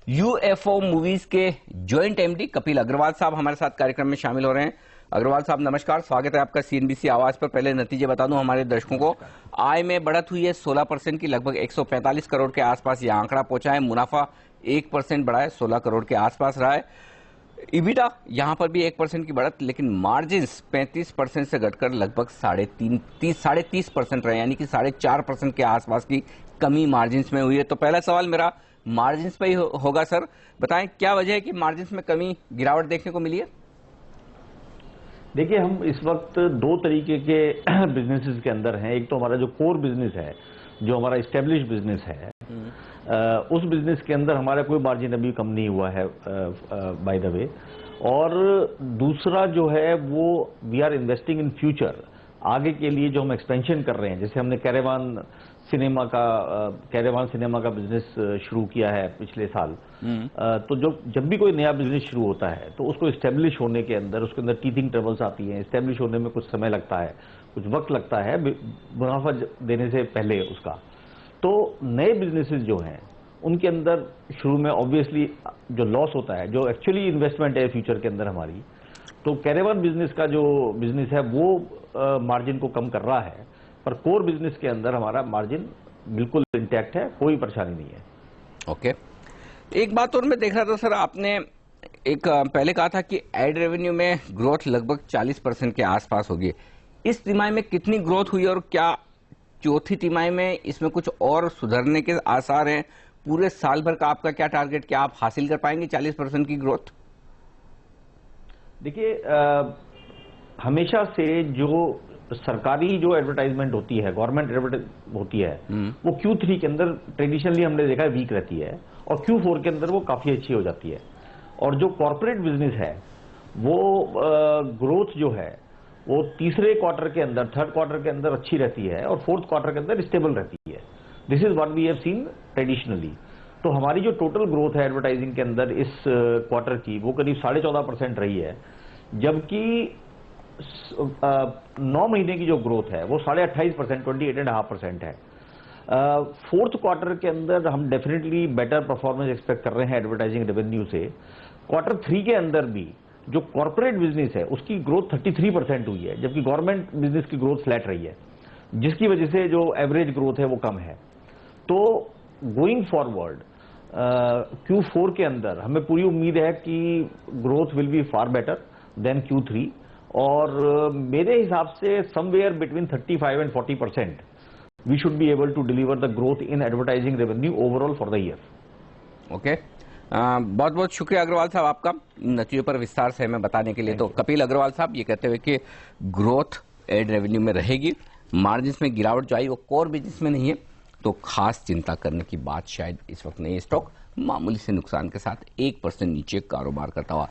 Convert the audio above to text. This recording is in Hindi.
यूएफओ मूवीज के जॉइंट एमडी कपिल अग्रवाल साहब हमारे साथ कार्यक्रम में शामिल हो रहे हैं। अग्रवाल साहब नमस्कार, स्वागत है आपका सीएनबीसी आवाज पर। पहले नतीजे बता दूं हमारे दर्शकों को। आय में बढ़त हुई है 16% की, लगभग 145 करोड़ के आसपास यह आंकड़ा पहुंचा है। मुनाफा 1% बढ़ा है, 16 करोड़ के आसपास रहा है। इबिटा यहां पर भी 1% की बढ़त, लेकिन मार्जिन 35% से घटकर लगभग 30% रहे, यानी कि 4.5% के आसपास की कमी मार्जिन में हुई है। तो पहला सवाल मेरा मार्जिन पे ही होगा। सर बताएं, क्या वजह है कि मार्जिन में कमी, गिरावट देखने को मिली है? देखिए, हम इस वक्त दो तरीके के बिजनेसेस के अंदर हैं। एक तो हमारा जो कोर बिजनेस है, जो हमारा इस्टेब्लिश बिजनेस है, उस बिजनेस के अंदर हमारा कोई मार्जिन अभी कम नहीं हुआ है बाय द वे। और दूसरा जो है वो we are investing in future, आगे के लिए जो हम एक्सपेंशन कर रहे हैं। जैसे हमने कैरेवान सिनेमा का बिजनेस शुरू किया है पिछले साल। तो जब भी कोई नया बिजनेस शुरू होता है तो उसको इस्टेब्लिश होने के अंदर, उसके अंदर टीथिंग ट्रबल्स आती हैं। इस्टेब्लिश होने में कुछ समय लगता है, कुछ वक्त लगता है मुनाफा देने से पहले उसका। तो नए बिजनेसेस जो हैं उनके अंदर शुरू में ऑब्वियसली जो लॉस होता है, जो एक्चुअली इन्वेस्टमेंट है फ्यूचर के अंदर हमारी, तो कैरेवान बिजनेस का जो बिजनेस है वो मार्जिन को कम कर रहा है। पर कोर बिजनेस के अंदर हमारा मार्जिन बिल्कुल इंटैक्ट है, कोई परेशानी नहीं है। ओके। एक बात और मैं देख रहा था सर, आपने एक पहले कहा था कि एड रेवेन्यू में ग्रोथ लगभग 40% के आसपास होगी। इस तिमाही में कितनी ग्रोथ हुई और क्या चौथी तिमाही में इसमें कुछ और सुधरने के आसार हैं? पूरे साल भर का आपका क्या टारगेट, क्या आप हासिल कर पाएंगे 40% की ग्रोथ? देखिए, हमेशा से जो सरकारी जो एडवर्टाइजमेंट होती है, गवर्नमेंट एडवर्टाइजमेंट होती है, वो Q3 के अंदर ट्रेडिशनली हमने देखा है वीक रहती है, और Q4 के अंदर वो काफी अच्छी हो जाती है। और जो कॉर्पोरेट बिजनेस है वो ग्रोथ जो है वो तीसरे क्वार्टर के अंदर, थर्ड क्वार्टर के अंदर अच्छी रहती है, और फोर्थ क्वार्टर के अंदर स्टेबल रहती है। This is what we have seen traditionally. तो हमारी जो टोटल ग्रोथ है एडवर्टाइजिंग के अंदर इस क्वार्टर की, वो करीब 14.5% रही है, जबकि 9 महीने की जो ग्रोथ है वो 28%, 28.5% है। फोर्थ क्वार्टर के अंदर हम डेफिनेटली बेटर परफॉर्मेंस एक्सपेक्ट कर रहे हैं एडवर्टाइजिंग रेवेन्यू से। क्वार्टर 3 के अंदर भी जो कॉर्पोरेट बिजनेस है उसकी ग्रोथ 33% हुई है, जबकि गवर्नमेंट बिजनेस की ग्रोथ फ्लैट रही है, जिसकी वजह से जो एवरेज ग्रोथ है वो कम है। तो गोइंग फॉरवर्ड Q4 के अंदर हमें पूरी उम्मीद है कि growth will be far better than Q3, और मेरे हिसाब से somewhere between 35 and 40% we should be able to deliver the growth in advertising revenue overall for the year. Okay, बहुत बहुत शुक्रिया अग्रवाल साहब आपका नतीजों पर विस्तार से हमें बताने के लिए। तो कपिल अग्रवाल साहब ये कहते हुए कि ग्रोथ एड रेवेन्यू में रहेगी, मार्जिन में गिरावट जो आई वो कोर बिजनेस में नहीं है, तो खास चिंता करने की बात शायद इस वक्त नहीं है। स्टॉक मामूली से नुकसान के साथ 1% नीचे कारोबार करता हुआ